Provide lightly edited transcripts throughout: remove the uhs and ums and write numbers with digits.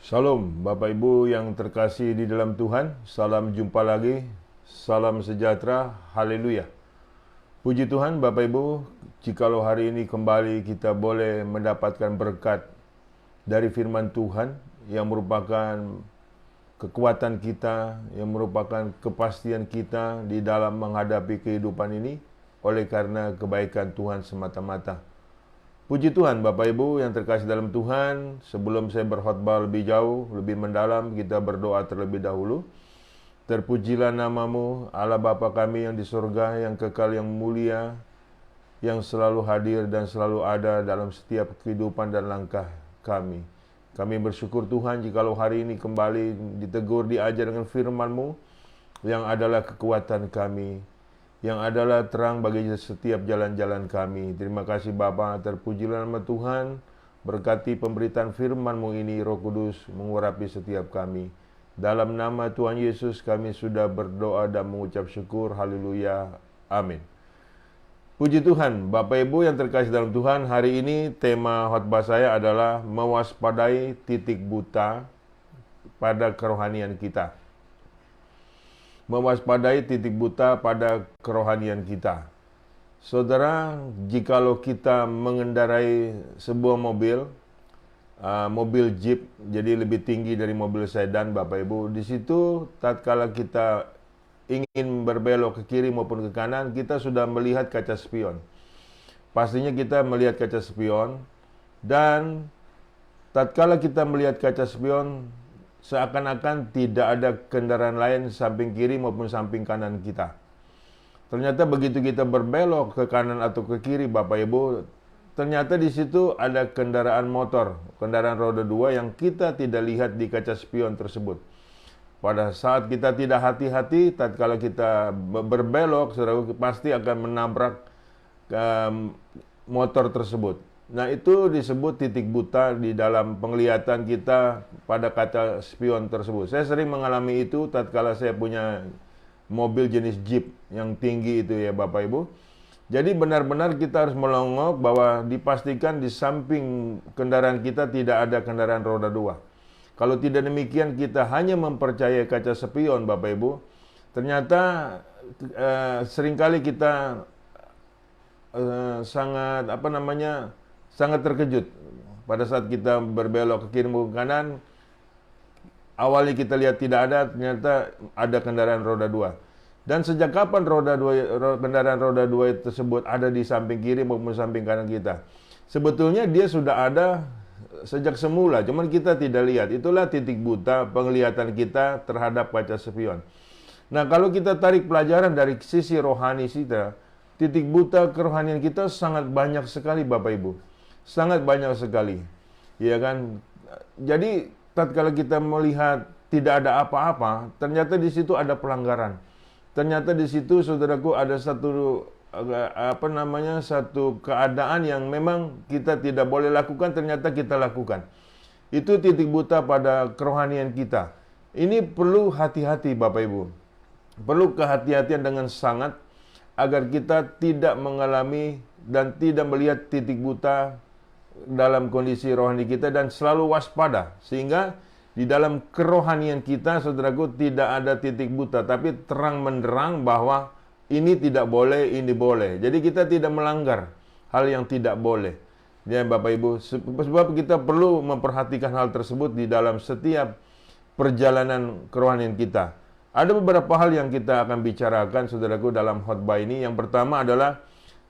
Shalom Bapak Ibu yang terkasih di dalam Tuhan. Salam jumpa lagi. Salam sejahtera. Haleluya. Puji Tuhan Bapak Ibu, jikalau hari ini kembali kita boleh mendapatkan berkat dari firman Tuhan yang merupakan kekuatan kita, yang merupakan kepastian kita di dalam menghadapi kehidupan ini oleh karena kebaikan Tuhan semata-mata. Puji Tuhan Bapak Ibu yang terkasih dalam Tuhan. Sebelum saya berkhotbah lebih jauh, lebih mendalam, kita berdoa terlebih dahulu. Terpujilah namamu, Allah Bapa kami yang di surga, yang kekal, yang mulia, yang selalu hadir dan selalu ada dalam setiap kehidupan dan langkah kami. Kami bersyukur Tuhan jikalau hari ini kembali ditegur, diajar dengan firman-Mu yang adalah kekuatan kami, yang adalah terang bagi setiap jalan-jalan kami. Terima kasih Bapa, terpujilah nama Tuhan. Berkati pemberitaan firman-Mu ini, Roh Kudus mengurapi setiap kami. Dalam nama Tuhan Yesus kami sudah berdoa dan mengucap syukur. Haleluya. Amin. Puji Tuhan, Bapak Ibu yang terkasih dalam Tuhan. Hari ini tema khotbah saya adalah mewaspadai titik buta pada kerohanian kita. Mewaspadai titik buta pada kerohanian kita. Saudara, jikalau kita mengendarai sebuah mobil Jeep, jadi lebih tinggi dari mobil sedan, Bapak Ibu, di situ tatkala kita ingin berbelok ke kiri maupun ke kanan, kita sudah melihat kaca spion. Pastinya kita melihat kaca spion, dan tatkala kita melihat kaca spion, seakan-akan tidak ada kendaraan lain samping kiri maupun samping kanan kita. Ternyata begitu kita berbelok ke kanan atau ke kiri, Bapak Ibu, ternyata di situ ada kendaraan motor, kendaraan roda 2 yang kita tidak lihat di kaca spion tersebut. Pada saat kita tidak hati-hati, tatkala kita berbelok, saudara pasti akan menabrak motor tersebut. Nah, itu disebut titik buta di dalam penglihatan kita pada kaca spion tersebut. Saya sering mengalami itu tatkala saya punya mobil jenis Jeep yang tinggi itu ya Bapak Ibu. Jadi benar-benar kita harus melongok bahwa dipastikan di samping kendaraan kita tidak ada kendaraan roda 2. Kalau tidak demikian kita hanya mempercayai kaca spion Bapak Ibu, ternyata seringkali kita sangat terkejut pada saat kita berbelok ke kiri maupun kanan. Awalnya kita lihat tidak ada, ternyata ada kendaraan roda 2. Dan sejak kapan kendaraan roda 2 tersebut ada di samping kiri maupun samping kanan kita? Sebetulnya dia sudah ada sejak semula, cuman kita tidak lihat. Itulah titik buta penglihatan kita terhadap kaca spion. Nah, kalau kita tarik pelajaran dari sisi rohani kita, titik buta kerohanian kita sangat banyak sekali Bapak Ibu. Sangat banyak sekali. Ya kan? Jadi tatkala kita melihat tidak ada apa-apa, ternyata di situ ada pelanggaran. Ternyata di situ saudaraku ada satu keadaan yang memang kita tidak boleh lakukan, ternyata kita lakukan. Itu titik buta pada kerohanian kita. Ini perlu hati-hati Bapak Ibu. Perlu kehati-hatian dengan sangat agar kita tidak mengalami dan tidak melihat titik buta dalam kondisi rohani kita dan selalu waspada. Sehingga di dalam kerohanian kita, saudaraku, tidak ada titik buta, tapi terang menderang bahwa ini tidak boleh, ini boleh. Jadi kita tidak melanggar hal yang tidak boleh. Ya Bapak Ibu, sebab kita perlu memperhatikan hal tersebut di dalam setiap perjalanan kerohanian kita. Ada beberapa hal yang kita akan bicarakan, saudaraku, dalam khotbah ini. Yang pertama adalah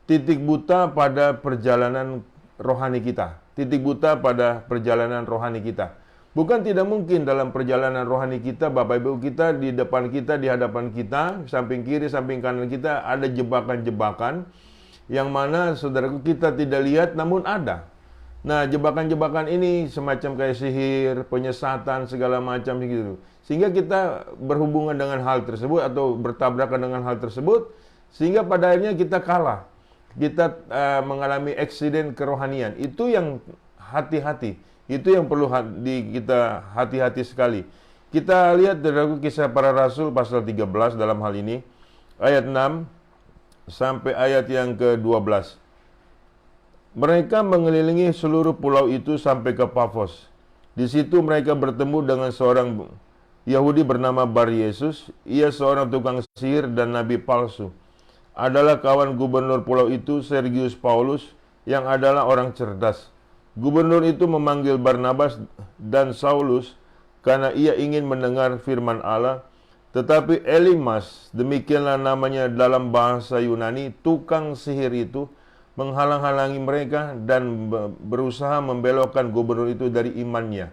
titik buta pada perjalanan rohani kita. Titik buta pada perjalanan rohani kita. Bukan tidak mungkin dalam perjalanan rohani kita, Bapak Ibu, kita di depan kita, di hadapan kita, samping kiri, samping kanan kita, ada jebakan-jebakan yang mana, saudaraku, kita tidak lihat namun ada. Nah, jebakan-jebakan ini semacam kayak sihir, penyesatan, segala macam gitu. Sehingga kita berhubungan dengan hal tersebut atau bertabrakan dengan hal tersebut, sehingga pada akhirnya kita kalah. Kita mengalami eksiden kerohanian. Itu yang hati-hati. Itu yang perlu kita hati-hati sekali. Kita lihat dari Kisah Para Rasul pasal 13 dalam hal ini. Ayat 6 sampai ayat yang ke-12. Mereka mengelilingi seluruh pulau itu sampai ke Pafos. Di situ mereka bertemu dengan seorang Yahudi bernama Bar Yesus. Ia seorang tukang sihir dan nabi palsu. Adalah kawan gubernur pulau itu, Sergius Paulus, yang adalah orang cerdas. Gubernur itu memanggil Barnabas dan Saulus karena ia ingin mendengar firman Allah. Tetapi Elimas, demikianlah namanya dalam bahasa Yunani, tukang sihir itu, menghalang-halangi mereka dan berusaha membelokkan gubernur itu dari imannya.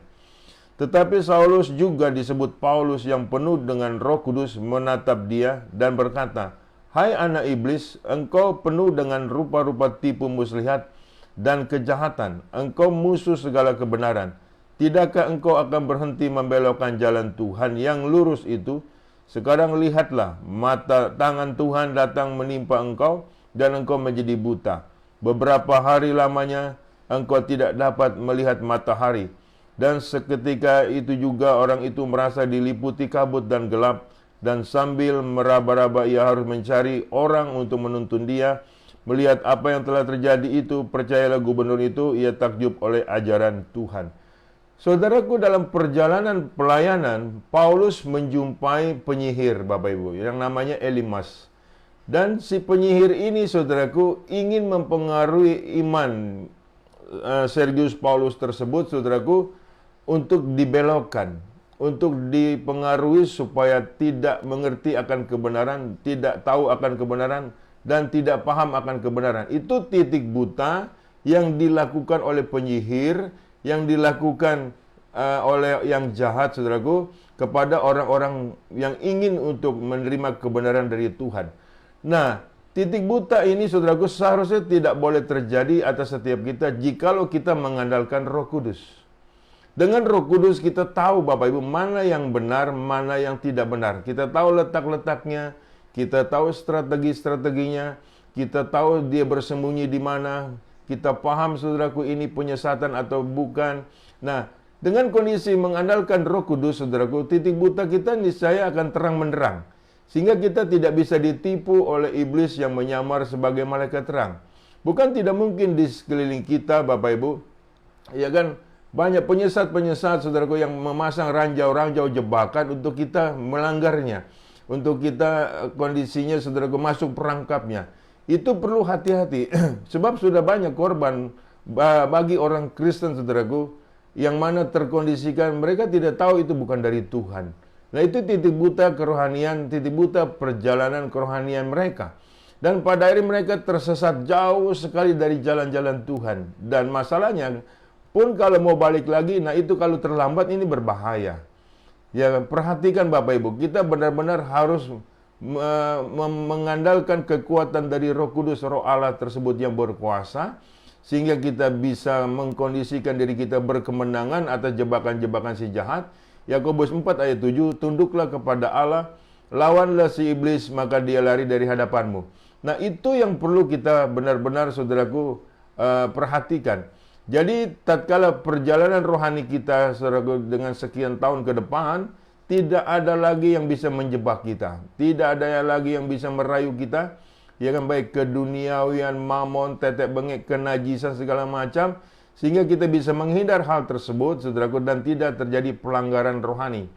Tetapi Saulus, juga disebut Paulus, yang penuh dengan Roh Kudus, menatap dia dan berkata, "Hai anak iblis, engkau penuh dengan rupa-rupa tipu muslihat dan kejahatan. Engkau musuh segala kebenaran. Tidakkah engkau akan berhenti membelokkan jalan Tuhan yang lurus itu? Sekarang lihatlah, mata tangan Tuhan datang menimpa engkau dan engkau menjadi buta. Beberapa hari lamanya engkau tidak dapat melihat matahari." Dan seketika itu juga orang itu merasa diliputi kabut dan gelap, dan sambil meraba-raba ia harus mencari orang untuk menuntun dia. Melihat apa yang telah terjadi itu, percayalah gubernur itu, ia takjub oleh ajaran Tuhan. Saudaraku, dalam perjalanan pelayanan, Paulus menjumpai penyihir, Bapak Ibu, yang namanya Elimas. Dan si penyihir ini, saudaraku, ingin mempengaruhi iman Sergius Paulus tersebut, saudaraku, untuk dibelokkan, untuk dipengaruhi supaya tidak mengerti akan kebenaran, tidak tahu akan kebenaran, dan tidak paham akan kebenaran. Itu titik buta yang dilakukan oleh penyihir, yang dilakukan oleh yang jahat, saudaraku, kepada orang-orang yang ingin untuk menerima kebenaran dari Tuhan. Nah, titik buta ini, saudaraku, seharusnya tidak boleh terjadi atas setiap kita jikalau kita mengandalkan Roh Kudus. Dengan Roh Kudus kita tahu, Bapak Ibu, mana yang benar, mana yang tidak benar. Kita tahu letak-letaknya, kita tahu strategi-strateginya, kita tahu dia bersembunyi di mana, kita paham, saudaraku, ini penyesatan atau bukan. Nah, dengan kondisi mengandalkan Roh Kudus, saudaraku, titik buta kita niscaya akan terang menderang. Sehingga kita tidak bisa ditipu oleh iblis yang menyamar sebagai malaikat terang. Bukan tidak mungkin di sekeliling kita, Bapak Ibu, ya kan, banyak penyesat-penyesat, saudaraku, yang memasang ranjau-ranjau jebakan untuk kita melanggarnya, untuk kita kondisinya, saudaraku, masuk perangkapnya. Itu perlu hati-hati, sebab sudah banyak korban bagi orang Kristen, saudaraku, yang mana terkondisikan mereka tidak tahu itu bukan dari Tuhan. Nah, itu titik buta kerohanian, titik buta perjalanan kerohanian mereka. Dan pada akhirnya mereka tersesat jauh sekali dari jalan-jalan Tuhan. Dan masalahnya, pun kalau mau balik lagi, nah itu kalau terlambat ini berbahaya. Ya, perhatikan Bapak Ibu, kita benar-benar harus mengandalkan kekuatan dari Roh Kudus, Roh Allah tersebut yang berkuasa, sehingga kita bisa mengkondisikan diri kita berkemenangan atas jebakan-jebakan si jahat. Yakobus 4 ayat 7, tunduklah kepada Allah, lawanlah si iblis, maka dia lari dari hadapanmu. Nah, itu yang perlu kita benar-benar, saudaraku, perhatikan. Jadi, tatkala perjalanan rohani kita, saudaraku, dengan sekian tahun ke depan, tidak ada lagi yang bisa menjebak kita. Tidak ada lagi yang bisa merayu kita. Ya kan, baik keduniawian, mamon, tetek bengek, kenajisan, segala macam. Sehingga kita bisa menghindar hal tersebut, saudaraku, dan tidak terjadi pelanggaran rohani.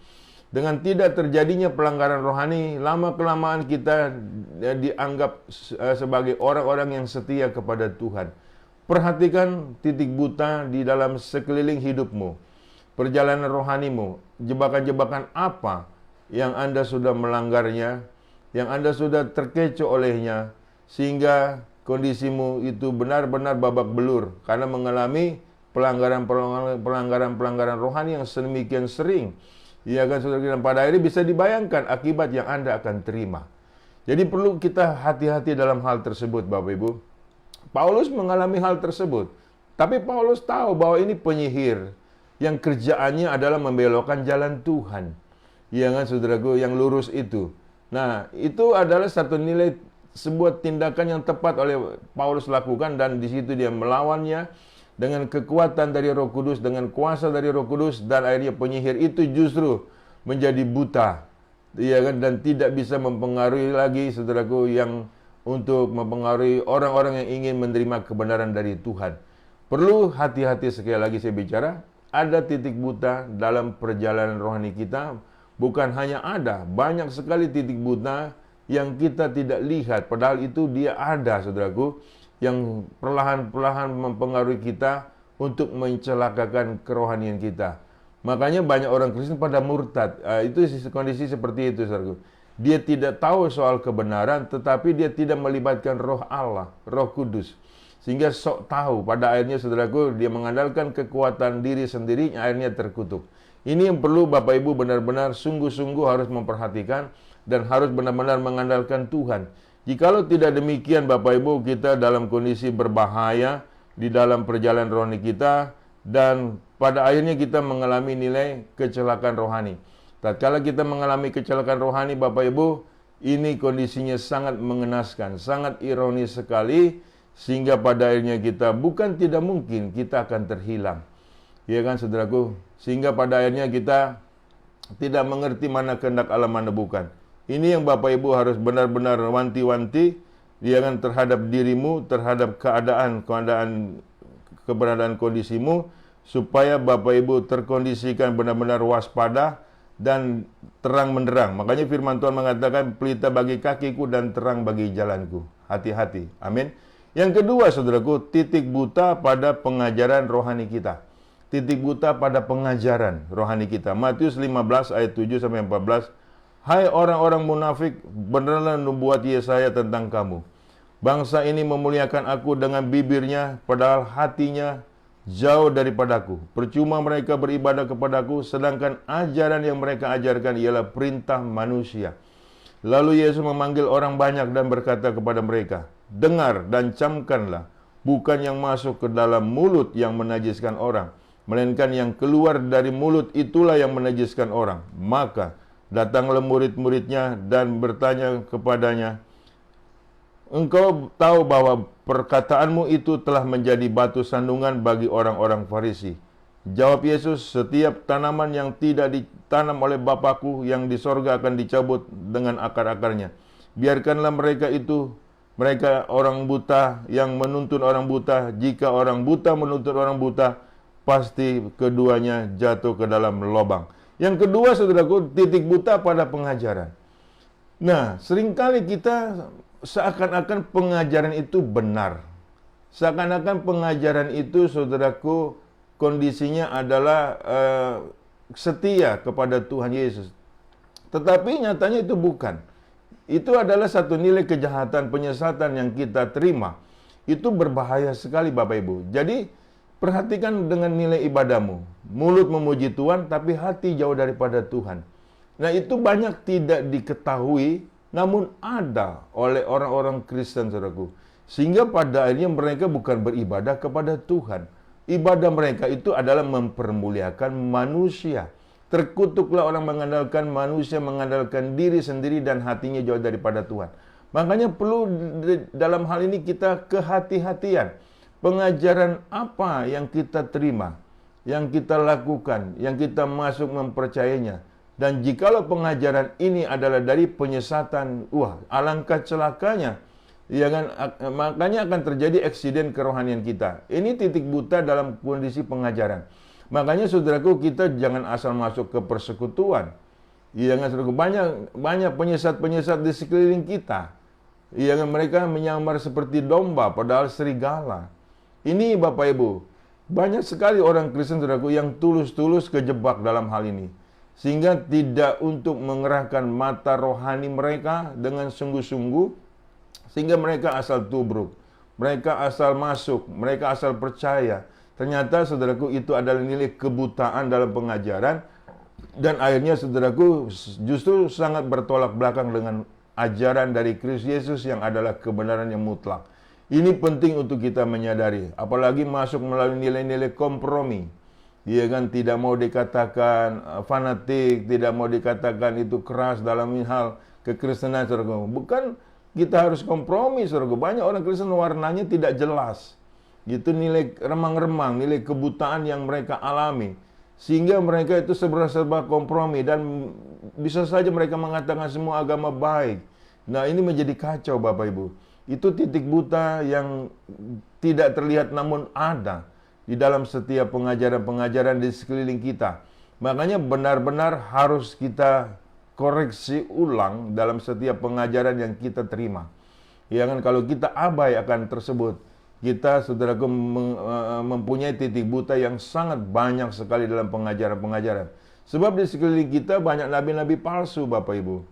Dengan tidak terjadinya pelanggaran rohani, lama-kelamaan kita dianggap sebagai orang-orang yang setia kepada Tuhan. Perhatikan titik buta di dalam sekeliling hidupmu, perjalanan rohanimu, jebakan-jebakan apa yang Anda sudah melanggarnya, yang Anda sudah terkecoh olehnya, sehingga kondisimu itu benar-benar babak belur karena mengalami pelanggaran rohani yang sedemikian sering. Ya kan, saudara, dan pada akhirnya bisa dibayangkan akibat yang Anda akan terima. Jadi perlu kita hati-hati dalam hal tersebut, Bapak Ibu. Paulus mengalami hal tersebut. Tapi Paulus tahu bahwa ini penyihir yang kerjaannya adalah membelokkan jalan Tuhan. Ya kan, saudaraku, yang lurus itu. Nah, itu adalah satu nilai, sebuah tindakan yang tepat oleh Paulus lakukan, dan di situ dia melawannya dengan kekuatan dari Roh Kudus, dengan kuasa dari Roh Kudus, dan akhirnya penyihir itu justru menjadi buta. Ya kan, dan tidak bisa mempengaruhi lagi, saudaraku, yang untuk mempengaruhi orang-orang yang ingin menerima kebenaran dari Tuhan. Perlu hati-hati, sekali lagi saya bicara, ada titik buta dalam perjalanan rohani kita. Bukan hanya ada, banyak sekali titik buta yang kita tidak lihat. Padahal itu dia ada, saudaraku, yang perlahan-perlahan mempengaruhi kita untuk mencelakakan kerohanian kita. Makanya banyak orang Kristen pada murtad. Itu kondisi seperti itu, saudaraku. Dia tidak tahu soal kebenaran, tetapi dia tidak melibatkan roh Allah, roh kudus. Sehingga sok tahu, pada akhirnya saudaraku, dia mengandalkan kekuatan diri sendiri, akhirnya terkutuk. Ini yang perlu Bapak Ibu benar-benar sungguh-sungguh harus memperhatikan dan harus benar-benar mengandalkan Tuhan. Jikalau tidak demikian Bapak Ibu, kita dalam kondisi berbahaya di dalam perjalanan rohani kita, dan pada akhirnya kita mengalami nilai kecelakaan rohani. Tatkala kita mengalami kecelakaan rohani Bapak Ibu, ini kondisinya sangat mengenaskan, sangat ironis sekali, sehingga pada akhirnya kita bukan tidak mungkin kita akan terhilang. Ya kan saudaraku? Sehingga pada akhirnya kita tidak mengerti mana kehendak Allah, mana bukan. Ini yang Bapak Ibu harus benar-benar wanti-wanti, ya kan, terhadap dirimu, terhadap keberadaan kondisimu, supaya Bapak Ibu terkondisikan benar-benar waspada dan terang menderang. Makanya firman Tuhan mengatakan, pelita bagi kakiku dan terang bagi jalanku. Hati-hati. Amin. Yang kedua, saudaraku, titik buta pada pengajaran rohani kita. Titik buta pada pengajaran rohani kita. Matius 15 ayat 7-14. Hai orang-orang munafik, benarlah nubuat Yesaya tentang kamu. Bangsa ini memuliakan aku dengan bibirnya, padahal hatinya jauh daripadaku. Percuma mereka beribadah kepadaku, sedangkan ajaran yang mereka ajarkan ialah perintah manusia. Lalu Yesus memanggil orang banyak dan berkata kepada mereka, dengar dan camkanlah, bukan yang masuk ke dalam mulut yang menajiskan orang, melainkan yang keluar dari mulut itulah yang menajiskan orang. Maka datanglah murid-muridnya dan bertanya kepadanya, engkau tahu bahwa perkataanmu itu telah menjadi batu sandungan bagi orang-orang Farisi. Jawab Yesus, setiap tanaman yang tidak ditanam oleh Bapakku yang di sorga akan dicabut dengan akar-akarnya. Biarkanlah mereka orang buta yang menuntun orang buta. Jika orang buta menuntun orang buta, pasti keduanya jatuh ke dalam lubang. Yang kedua, saudaraku, titik buta pada pengajaran. Nah, seringkali kita seakan-akan pengajaran itu benar. Seakan-akan pengajaran itu, saudaraku, kondisinya adalah setia kepada Tuhan Yesus. Tetapi nyatanya itu bukan. Itu adalah satu nilai kejahatan, penyesatan yang kita terima. Itu berbahaya sekali Bapak Ibu. Jadi perhatikan dengan nilai ibadahmu. Mulut memuji Tuhan, tapi hati jauh daripada Tuhan. Nah, itu banyak tidak diketahui, namun ada oleh orang-orang Kristen, saudaraku. Sehingga pada akhirnya mereka bukan beribadah kepada Tuhan. Ibadah mereka itu adalah mempermuliakan manusia. Terkutuklah orang mengandalkan manusia, mengandalkan diri sendiri dan hatinya jauh daripada Tuhan. Makanya perlu dalam hal ini kita kehati-hatian. Pengajaran apa yang kita terima, yang kita lakukan, yang kita masuk mempercayainya. Dan jikalau pengajaran ini adalah dari penyesatan, alangkah celakanya. Ya kan, makanya akan terjadi eksiden kerohanian kita. Ini titik buta dalam kondisi pengajaran. Makanya saudaraku, kita jangan asal masuk ke persekutuan. Ya kan, saudaraku, banyak penyesat-penyesat di sekeliling kita. Ya kan, mereka menyamar seperti domba padahal serigala. Ini Bapak Ibu, banyak sekali orang Kristen, saudaraku, yang tulus-tulus kejebak dalam hal ini. Sehingga tidak untuk mengerahkan mata rohani mereka dengan sungguh-sungguh, sehingga mereka asal tubruk, mereka asal masuk, mereka asal percaya. Ternyata saudaraku itu adalah nilai kebutaan dalam pengajaran. Dan akhirnya saudaraku justru sangat bertolak belakang dengan ajaran dari Kristus Yesus yang adalah kebenaran yang mutlak. Ini penting untuk kita menyadari. Apalagi masuk melalui nilai-nilai kompromi. Dia kan tidak mau dikatakan fanatik, tidak mau dikatakan itu keras dalam hal kekristenan, saudaraku. Bukan kita harus kompromi, saudaraku. Banyak orang Kristen warnanya tidak jelas. Gitu, nilai remang-remang, nilai kebutaan yang mereka alami. Sehingga mereka itu serba kompromi dan bisa saja mereka mengatakan semua agama baik. Nah, ini menjadi kacau Bapak Ibu. Itu titik buta yang tidak terlihat namun ada. di dalam setiap pengajaran-pengajaran di sekeliling kita. Makanya benar-benar harus kita koreksi ulang dalam setiap pengajaran yang kita terima. Ya kan, kalau kita abai akan tersebut, kita saudaraku mempunyai titik buta yang sangat banyak sekali dalam pengajaran-pengajaran. Sebab di sekeliling kita banyak nabi-nabi palsu, Bapak Ibu.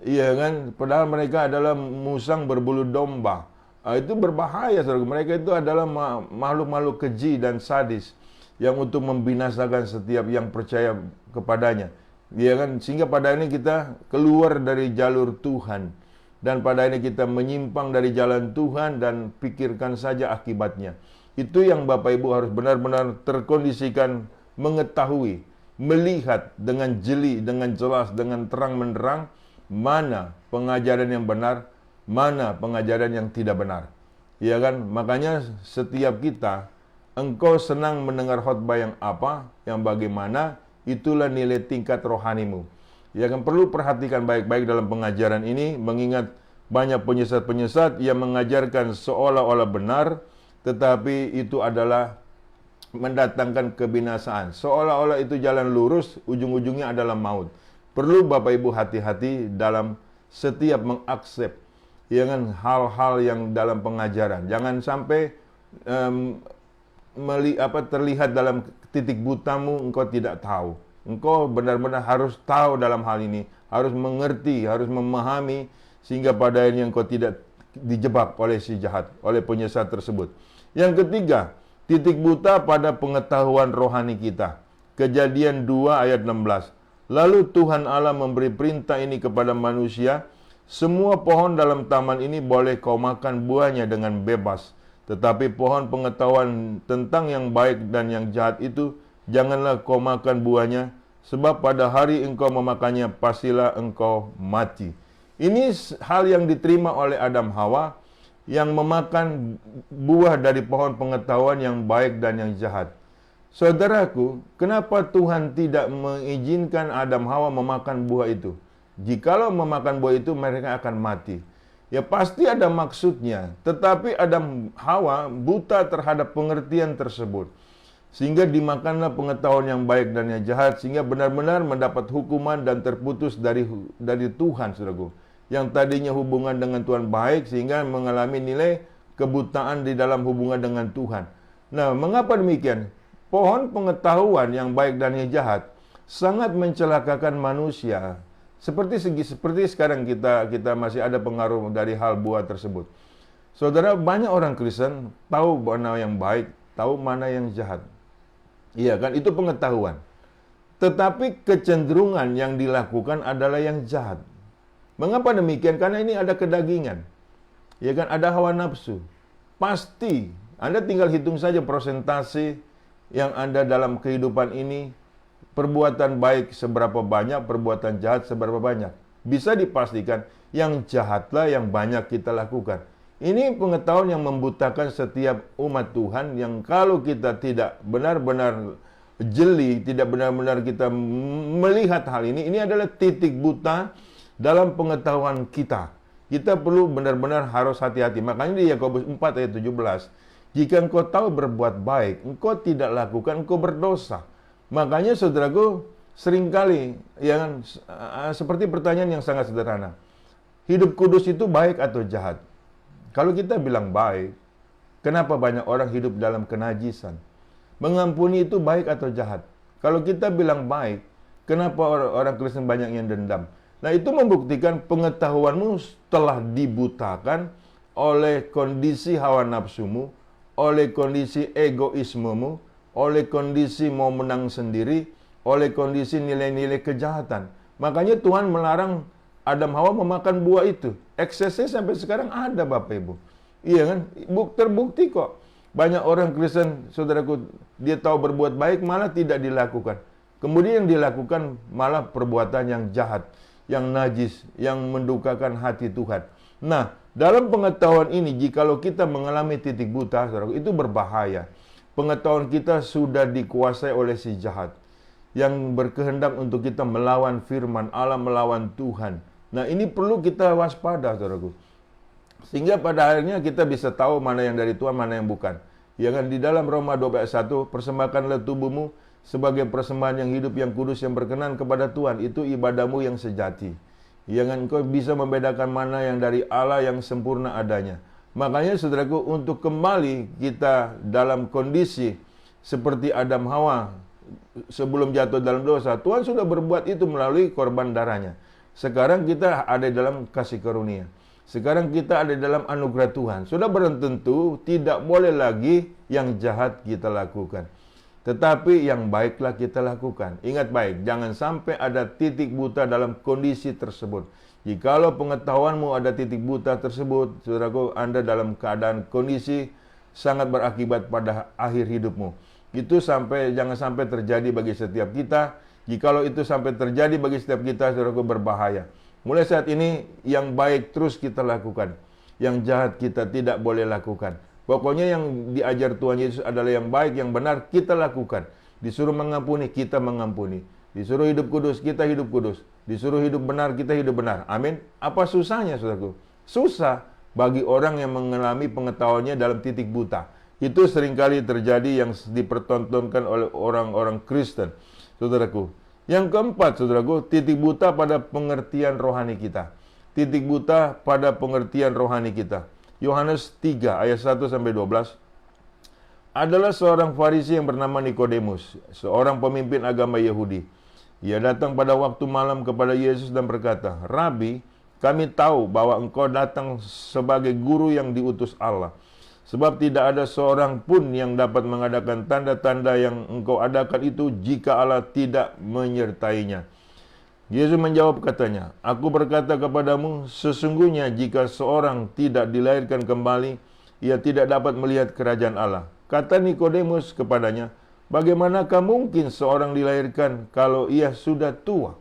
Iya kan, padahal mereka adalah musang berbulu domba. Itu berbahaya, saudara. Mereka itu adalah makhluk-makhluk keji dan sadis yang untuk membinasakan setiap yang percaya kepadanya. Ya kan, sehingga pada ini kita keluar dari jalur Tuhan, dan pada ini kita menyimpang dari jalan Tuhan dan pikirkan saja akibatnya. Itu yang Bapak Ibu harus benar-benar terkondisikan, mengetahui, melihat dengan jeli, dengan jelas, dengan terang menderang mana pengajaran yang benar, mana pengajaran yang tidak benar. Ya kan, makanya setiap kita, engkau senang mendengar khotbah yang apa, yang bagaimana, itulah nilai tingkat rohanimu. Ya kan, perlu perhatikan baik-baik dalam pengajaran ini, mengingat banyak penyesat-penyesat yang mengajarkan seolah-olah benar, tetapi itu adalah mendatangkan kebinasaan. Seolah-olah itu jalan lurus, ujung-ujungnya adalah maut. Perlu Bapak Ibu hati-hati dalam setiap mengaksep, ya kan, hal-hal yang dalam pengajaran. Jangan sampai terlihat dalam titik butamu, engkau tidak tahu. Engkau benar-benar harus tahu dalam hal ini, harus mengerti, harus memahami, sehingga pada akhirnya engkau tidak dijebak oleh si jahat, oleh penyesat tersebut. Yang ketiga, titik buta pada pengetahuan rohani kita. Kejadian 2 ayat 16. Lalu Tuhan Allah memberi perintah ini kepada manusia, semua pohon dalam taman ini boleh kau makan buahnya dengan bebas. Tetapi pohon pengetahuan tentang yang baik dan yang jahat itu, janganlah kau makan buahnya, sebab pada hari engkau memakannya, pastilah engkau mati. Ini hal yang diterima oleh Adam Hawa, yang memakan buah dari pohon pengetahuan yang baik dan yang jahat. Saudaraku, kenapa Tuhan tidak mengizinkan Adam Hawa memakan buah itu? Jikalau memakan buah itu, mereka akan mati. Ya pasti ada maksudnya, tetapi Adam Hawa buta terhadap pengertian tersebut, sehingga dimakanlah pengetahuan yang baik dan yang jahat, sehingga benar-benar mendapat hukuman dan terputus dari Tuhan, saudaraku. Yang tadinya hubungan dengan Tuhan baik, sehingga mengalami nilai kebutaan di dalam hubungan dengan Tuhan. Nah, mengapa demikian? Pohon pengetahuan yang baik dan yang jahat sangat mencelakakan manusia. Seperti sekarang kita masih ada pengaruh dari hal buah tersebut. Saudara, banyak orang Kristen tahu mana yang baik, tahu mana yang jahat. Iya kan, itu pengetahuan. Tetapi kecenderungan yang dilakukan adalah yang jahat. Mengapa demikian? Karena ini ada kedagingan. Ya kan, ada hawa nafsu. Pasti Anda tinggal hitung saja persentase yang ada dalam kehidupan ini, perbuatan baik seberapa banyak, perbuatan jahat seberapa banyak. Bisa dipastikan yang jahatlah yang banyak kita lakukan. Ini pengetahuan yang membutakan setiap umat Tuhan, yang kalau kita tidak benar-benar jeli, tidak benar-benar kita melihat hal ini adalah titik buta dalam pengetahuan kita. Kita perlu benar-benar harus hati-hati. Makanya di Yakobus 4 ayat 17, jika engkau tahu berbuat baik, engkau tidak lakukan, engkau berdosa. Makanya saudaraku, seringkali yang seperti pertanyaan yang sangat sederhana. Hidup kudus itu baik atau jahat? Kalau kita bilang baik, kenapa banyak orang hidup dalam kenajisan? Mengampuni itu baik atau jahat? Kalau kita bilang baik, kenapa orang Kristen banyak yang dendam? Nah, itu membuktikan pengetahuanmu telah dibutakan oleh kondisi hawa nafsumu, oleh kondisi egoismemu, oleh kondisi mau menang sendiri, oleh kondisi nilai-nilai kejahatan. Makanya Tuhan melarang Adam Hawa memakan buah itu. Eksesnya sampai sekarang ada, Bapak Ibu. Iya kan? Terbukti kok. Banyak orang Kristen, saudaraku, dia tahu berbuat baik malah tidak dilakukan. Kemudian yang dilakukan malah perbuatan yang jahat, yang najis, yang mendukakan hati Tuhan. Nah, dalam pengetahuan ini, jikalau kita mengalami titik buta, saudara, itu berbahaya. Pengetahuan kita sudah dikuasai oleh si jahat, yang berkehendak untuk kita melawan firman Allah, melawan Tuhan. Nah, ini perlu kita waspada, saudaraku. Sehingga pada akhirnya kita bisa tahu mana yang dari Tuhan, mana yang bukan. Ya kan, di dalam Roma 12 ayat 1, persembahkanlah tubuhmu sebagai persembahan yang hidup, yang kudus, yang berkenan kepada Tuhan. Itu ibadahmu yang sejati. Ya kan, engkau bisa membedakan mana yang dari Allah yang sempurna adanya. Makanya saudaraku, untuk kembali kita dalam kondisi seperti Adam Hawa sebelum jatuh dalam dosa, Tuhan sudah berbuat itu melalui korban darahnya. Sekarang kita ada dalam kasih karunia. Sekarang kita ada dalam anugerah Tuhan. Sudah barang tentu tidak boleh lagi yang jahat kita lakukan, tetapi yang baiklah kita lakukan. Ingat baik, jangan sampai ada titik buta dalam kondisi tersebut. Jikalau pengetahuanmu ada titik buta tersebut, saudaraku, Anda dalam keadaan kondisi sangat berakibat pada akhir hidupmu. Itu jangan sampai terjadi bagi setiap kita. Jikalau itu sampai terjadi bagi setiap kita, saudaraku, berbahaya. Mulai saat ini, yang baik terus kita lakukan. Yang jahat kita tidak boleh lakukan. Pokoknya yang diajar Tuhan Yesus adalah yang baik, yang benar, kita lakukan. Disuruh mengampuni, kita mengampuni. Disuruh hidup kudus, kita hidup kudus. Disuruh hidup benar, kita hidup benar. Amin. Apa susahnya, saudaraku? Susah bagi orang yang mengalami pengetahuannya dalam titik buta. Itu seringkali terjadi yang dipertontonkan oleh orang-orang Kristen, saudaraku. Yang keempat, saudaraku, titik buta pada pengertian rohani kita. Titik buta pada pengertian rohani kita. Yohanes 3 ayat 1-12. Adalah seorang Farisi yang bernama Nikodemus, seorang pemimpin agama Yahudi. Ia datang pada waktu malam kepada Yesus dan berkata, "Rabi, kami tahu bahwa engkau datang sebagai guru yang diutus Allah. Sebab tidak ada seorang pun yang dapat mengadakan tanda-tanda yang engkau adakan itu jika Allah tidak menyertainya." Yesus menjawab katanya, "Aku berkata kepadamu, sesungguhnya jika seorang tidak dilahirkan kembali, ia tidak dapat melihat kerajaan Allah." Kata Nikodemus kepadanya, "Bagaimanakah mungkin seorang dilahirkan kalau ia sudah tua?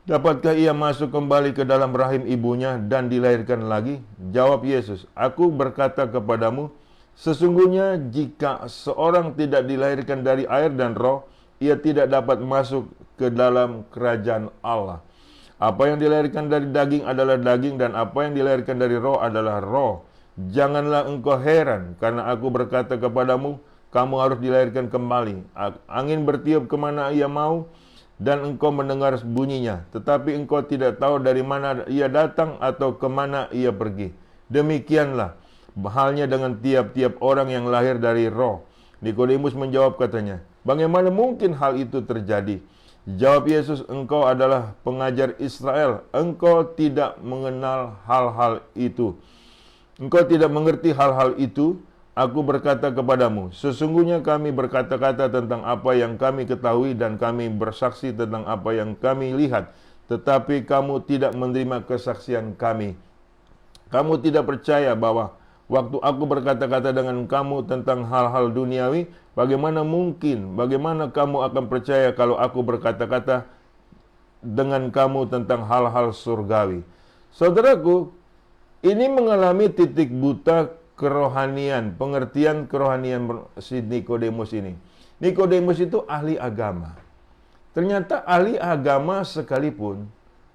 Dapatkah ia masuk kembali ke dalam rahim ibunya dan dilahirkan lagi?" Jawab Yesus, "Aku berkata kepadamu, sesungguhnya jika seorang tidak dilahirkan dari air dan roh, ia tidak dapat masuk ke dalam kerajaan Allah. Apa yang dilahirkan dari daging adalah daging, dan apa yang dilahirkan dari roh adalah roh. Janganlah engkau heran, karena aku berkata kepadamu, kamu harus dilahirkan kembali. Angin bertiup kemana ia mau, dan engkau mendengar bunyinya, tetapi engkau tidak tahu dari mana ia datang atau kemana ia pergi. Demikianlah halnya dengan tiap-tiap orang yang lahir dari roh." Nikodemus menjawab katanya, "Bagaimana mungkin hal itu terjadi?" Jawab Yesus, "Engkau adalah pengajar Israel. Engkau tidak mengenal hal-hal itu. Engkau tidak mengerti hal-hal itu. Aku berkata kepadamu, sesungguhnya kami berkata-kata tentang apa yang kami ketahui dan kami bersaksi tentang apa yang kami lihat. Tetapi kamu tidak menerima kesaksian kami. Kamu tidak percaya bahwa waktu aku berkata-kata dengan kamu tentang hal-hal duniawi, bagaimana kamu akan percaya kalau aku berkata-kata dengan kamu tentang hal-hal surgawi?" Saudaraku, ini mengalami titik buta kerohanian, pengertian kerohanian si Nikodemus ini. Nikodemus itu ahli agama. Ternyata ahli agama sekalipun,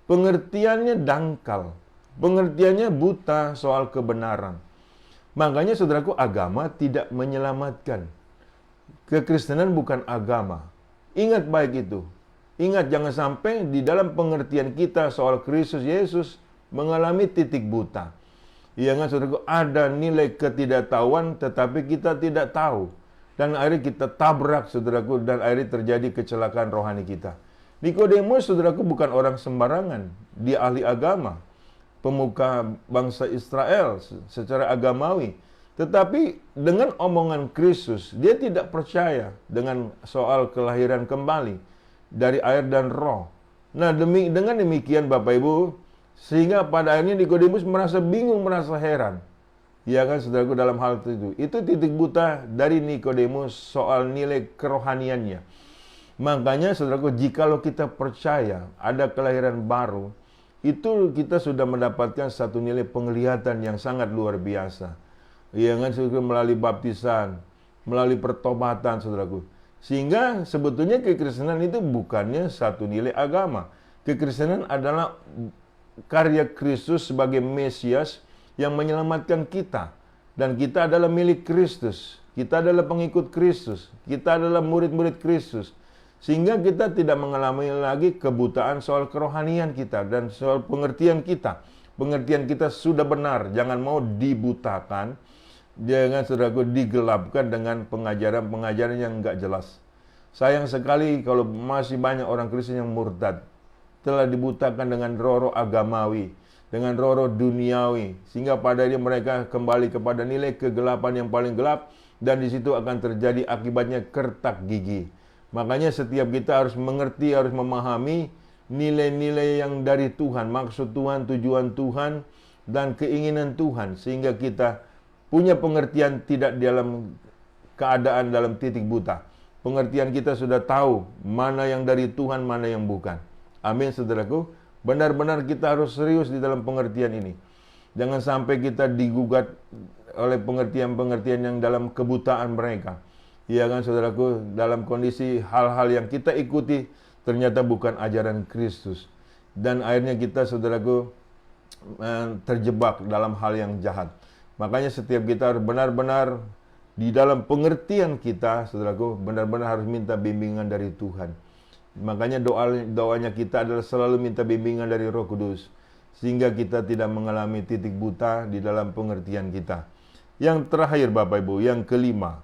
pengertiannya dangkal. Pengertiannya buta soal kebenaran. Makanya saudaraku, agama tidak menyelamatkan. Kekristenan bukan agama. Ingat baik itu. Ingat, jangan sampai di dalam pengertian kita soal Kristus Yesus mengalami titik buta. Ya kan saudaraku, ada nilai ketidaktahuan tetapi kita tidak tahu. Dan akhirnya kita tabrak saudaraku, dan akhirnya terjadi kecelakaan rohani kita. Nikodemus saudaraku bukan orang sembarangan. Dia ahli agama, pemuka bangsa Israel secara agamawi. Tetapi dengan omongan Kristus, dia tidak percaya dengan soal kelahiran kembali dari air dan roh. Nah, dengan demikian Bapak Ibu, sehingga pada akhirnya Nikodemus merasa bingung, merasa heran. Ya kan saudaraku, dalam hal itu. Itu titik buta dari Nikodemus soal nilai kerohaniannya. Makanya saudaraku, jikalau kita percaya ada kelahiran baru, itu kita sudah mendapatkan satu nilai penglihatan yang sangat luar biasa. Ya kan, saudaraku, melalui baptisan, melalui pertobatan, saudaraku. Sehingga sebetulnya kekristenan itu bukannya satu nilai agama. Kekristenan adalah karya Kristus sebagai Mesias yang menyelamatkan kita. Dan kita adalah milik Kristus. Kita adalah pengikut Kristus. Kita adalah murid-murid Kristus. Sehingga kita tidak mengalami lagi kebutaan soal kerohanian kita dan soal pengertian kita. Pengertian kita sudah benar. Jangan mau dibutakan. Jangan, saudaraku, digelapkan dengan pengajaran-pengajaran yang enggak jelas. Sayang sekali kalau masih banyak orang Kristen yang murtad. Telah dibutakan dengan roh-roh agamawi, dengan roh-roh duniawi, sehingga pada dia mereka kembali kepada nilai kegelapan yang paling gelap, dan di situ akan terjadi akibatnya kertak gigi. Makanya setiap kita harus mengerti, harus memahami nilai-nilai yang dari Tuhan, maksud Tuhan, tujuan Tuhan, dan keinginan Tuhan, sehingga kita punya pengertian tidak dalam keadaan dalam titik buta. Pengertian kita sudah tahu mana yang dari Tuhan, mana yang bukan. Amin, saudaraku. Benar-benar kita harus serius di dalam pengertian ini. Jangan sampai kita digugat oleh pengertian-pengertian yang dalam kebutaan mereka. Iya kan, saudaraku, dalam kondisi hal-hal yang kita ikuti ternyata bukan ajaran Kristus. Dan akhirnya kita, saudaraku, terjebak dalam hal yang jahat. Makanya setiap kita harus benar-benar di dalam pengertian kita, saudaraku, benar-benar harus minta bimbingan dari Tuhan. Makanya doanya kita adalah selalu minta bimbingan dari Roh Kudus, sehingga kita tidak mengalami titik buta di dalam pengertian kita. Yang terakhir, Bapak Ibu, yang kelima.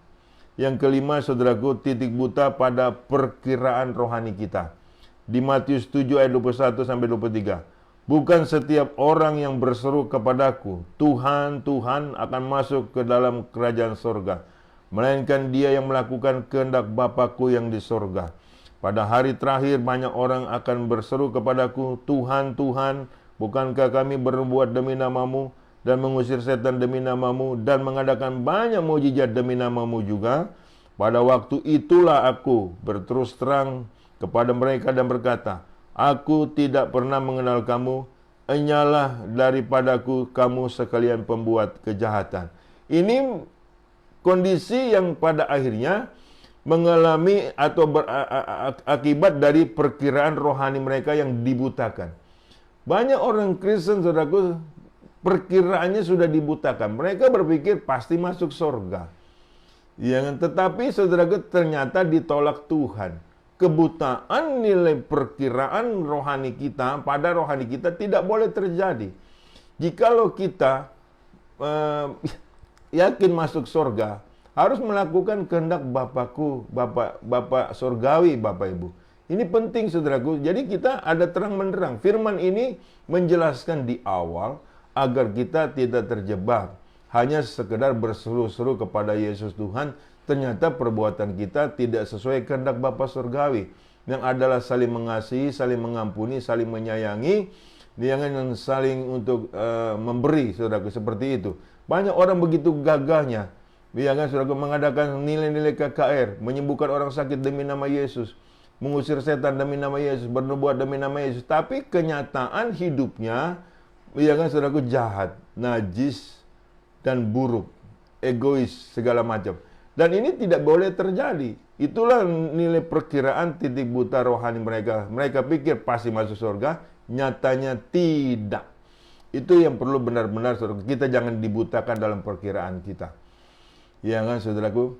Yang kelima, saudaraku, titik buta pada perkiraan rohani kita. Di Matius 7 ayat 21-23. Bukan setiap orang yang berseru kepadaku, Tuhan, Tuhan, akan masuk ke dalam kerajaan sorga, melainkan dia yang melakukan kehendak Bapa-Ku yang di sorga. Pada hari terakhir banyak orang akan berseru kepadaku, Tuhan, Tuhan, bukankah kami berbuat demi nama-Mu dan mengusir setan demi nama-Mu dan mengadakan banyak mukjizat demi nama-Mu juga? Pada waktu itulah aku berterus terang kepada mereka dan berkata, aku tidak pernah mengenal kamu, enyalah daripadaku kamu sekalian pembuat kejahatan. Ini kondisi yang pada akhirnya mengalami atau akibat dari perkiraan rohani mereka yang dibutakan. Banyak orang Kristen, saudaraku, perkiraannya sudah dibutakan. Mereka berpikir pasti masuk surga. Ya, tetapi saudaraku, ternyata ditolak Tuhan. Kebutaan nilai perkiraan rohani kita pada rohani kita tidak boleh terjadi. Jikalau kita yakin masuk surga, harus melakukan kehendak Bapa-Ku, Bapak surgawi, Bapak Ibu. Ini penting, saudaraku. Jadi kita ada terang menderang. Firman ini menjelaskan di awal agar kita tidak terjebak hanya sekedar berseru-seru kepada Yesus Tuhan. Ternyata perbuatan kita tidak sesuai kehendak Bapa surgawi, yang adalah saling mengasihi, saling mengampuni, saling menyayangi, jangan saling untuk memberi, saudaraku, seperti itu. Banyak orang begitu gagahnya, ya kan, saudara, mengadakan nilai-nilai KKR, menyembuhkan orang sakit demi nama Yesus, mengusir setan demi nama Yesus, bernubuat demi nama Yesus. Tapi kenyataan hidupnya, ya kan, saudaraku, jahat, najis, dan buruk, egois, segala macam. Dan ini tidak boleh terjadi. Itulah nilai perkiraan titik buta rohani mereka. Mereka pikir pasti masuk surga, nyatanya tidak. Itu yang perlu benar-benar, saudara, kita jangan dibutakan dalam perkiraan kita. Ya kan, saudaraku,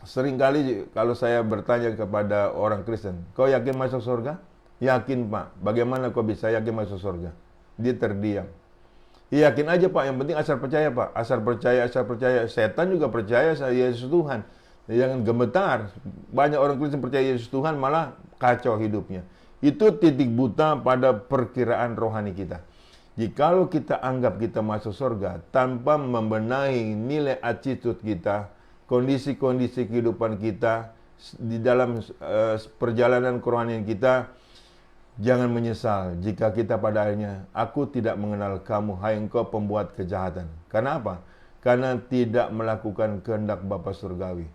seringkali kalau saya bertanya kepada orang Kristen, kau yakin masuk surga? Yakin, Pak. Bagaimana kau bisa yakin masuk surga? Dia terdiam. Yakin aja, Pak, yang penting asal percaya, Pak. Asal percaya. Setan juga percaya Yesus Tuhan. Jangan gemetar. Banyak orang Kristen percaya Yesus Tuhan malah kacau hidupnya. Itu titik buta pada perkiraan rohani kita. Jikalau kita anggap kita masuk surga tanpa membenahi nilai attitude kita, kondisi-kondisi kehidupan kita, di dalam perjalanan kerohanian kita, jangan menyesal jika kita pada akhirnya, aku tidak mengenal kamu, hai engkau pembuat kejahatan. Karena apa? Karena tidak melakukan kehendak Bapa surgawi.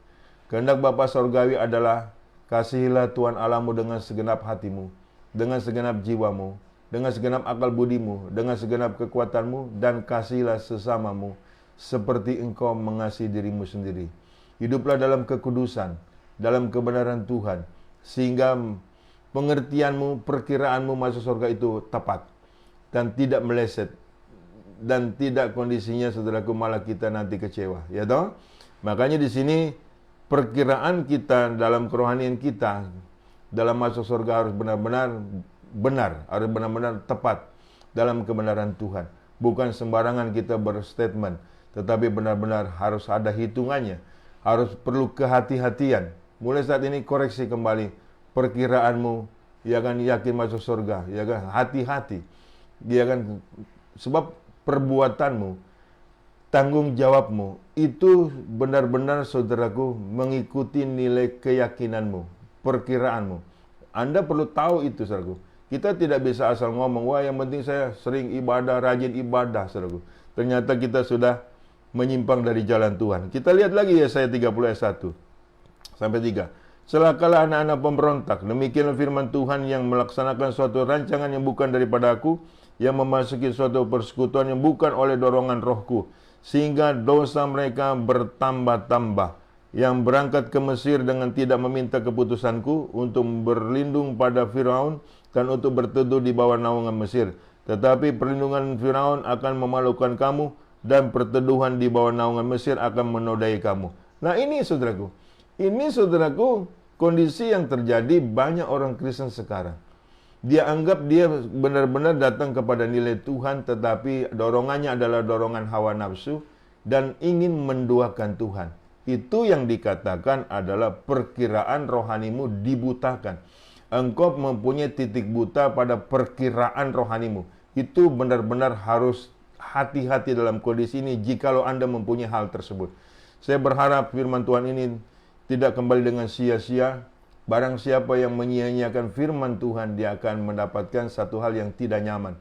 Kehendak Bapa surgawi adalah, kasihilah Tuhan Allahmu dengan segenap hatimu, dengan segenap jiwamu, dengan segenap akal budimu, dengan segenap kekuatanmu, dan kasihilah sesamamu seperti engkau mengasihi dirimu sendiri. Hiduplah dalam kekudusan, dalam kebenaran Tuhan, sehingga pengertianmu, perkiraanmu masuk surga itu tepat dan tidak meleset, dan tidak kondisinya, saudaraku, malah kita nanti kecewa, ya toh? Makanya di sini perkiraan kita dalam kerohanian kita dalam masuk surga harus benar-benar benar, harus benar-benar tepat dalam kebenaran Tuhan. Bukan sembarangan kita berstatement, tetapi benar-benar harus ada hitungannya. Harus perlu kehati-hatian. Mulai saat ini koreksi kembali perkiraanmu, ya kan, yakin masuk surga, ya kan, hati-hati. Ya kan, sebab perbuatanmu, tanggung jawabmu itu benar-benar saudaraku mengikuti nilai keyakinanmu, perkiraanmu. Anda perlu tahu itu, saudaraku. Kita tidak bisa asal ngomong, wah yang penting saya sering ibadah, rajin ibadah, saudaraku. Ternyata kita sudah menyimpang dari jalan Tuhan. Kita lihat lagi Yesaya 30 ayat 1 sampai 3. Celakalah anak-anak pemberontak, demikianlah firman Tuhan yang melaksanakan suatu rancangan yang bukan daripada aku, yang memasuki suatu persekutuan yang bukan oleh dorongan rohku, sehingga dosa mereka bertambah-tambah, yang berangkat ke Mesir dengan tidak meminta keputusanku, untuk berlindung pada Firaun dan untuk berteduh di bawah naungan Mesir. Tetapi perlindungan Firaun akan memalukan kamu, dan perteduhan di bawah naungan Mesir akan menodai kamu. Nah ini saudaraku, kondisi yang terjadi banyak orang Kristen sekarang. Dia anggap dia benar-benar datang kepada nilai Tuhan, tetapi dorongannya adalah dorongan hawa nafsu dan ingin menduakan Tuhan. Itu yang dikatakan adalah perkiraan rohanimu dibutakan. Engkau mempunyai titik buta pada perkiraan rohanimu. Itu benar-benar harus hati-hati dalam kondisi ini jikalau Anda mempunyai hal tersebut. Saya berharap firman Tuhan ini tidak kembali dengan sia-sia. Barang siapa yang menyia-nyiakan firman Tuhan, dia akan mendapatkan satu hal yang tidak nyaman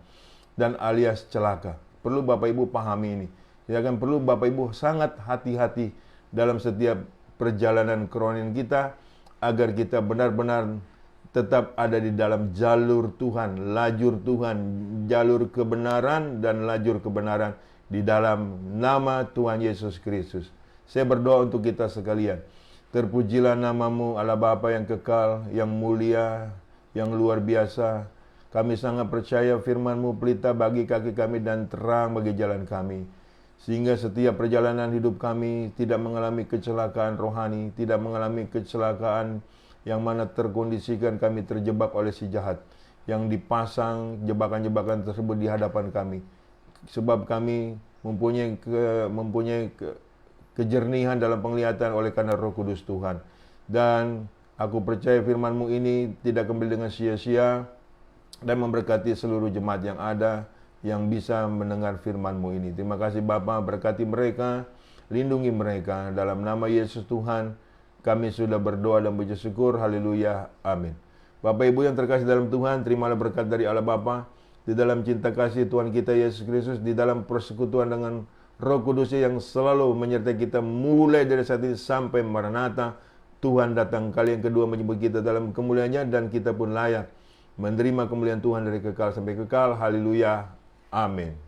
dan alias celaka. Perlu Bapak Ibu pahami ini. Ya kan, perlu Bapak Ibu sangat hati-hati dalam setiap perjalanan kerohanian kita, agar kita benar-benar tetap ada di dalam jalur Tuhan, lajur Tuhan, jalur kebenaran dan lajur kebenaran di dalam nama Tuhan Yesus Kristus. Saya berdoa untuk kita sekalian. Terpujilah namamu Allah Bapa yang kekal, yang mulia, yang luar biasa. Kami sangat percaya firman-Mu pelita bagi kaki kami dan terang bagi jalan kami. Sehingga setiap perjalanan hidup kami tidak mengalami kecelakaan rohani, tidak mengalami kecelakaan yang mana terkondisikan kami terjebak oleh si jahat, yang dipasang jebakan-jebakan tersebut di hadapan kami. Sebab kami mempunyai kejernihan dalam penglihatan oleh karena Roh Kudus Tuhan. Dan aku percaya firman-Mu ini tidak kembali dengan sia-sia dan memberkati seluruh jemaat yang ada yang bisa mendengar firman-Mu ini. Terima kasih Bapa, berkati mereka, lindungi mereka dalam nama Yesus Tuhan. Kami sudah berdoa dan puji syukur. Haleluya. Amin. Bapak Ibu yang terkasih dalam Tuhan, terimalah berkat dari Allah Bapa, di dalam cinta kasih Tuhan kita Yesus Kristus, di dalam persekutuan dengan Roh Kudus yang selalu menyertai kita mulai dari saat ini sampai Maranatha. Tuhan datang kali yang kedua menjemput kita dalam kemuliaannya, dan kita pun layak menerima kemuliaan Tuhan dari kekal sampai kekal. Haleluya. Amin.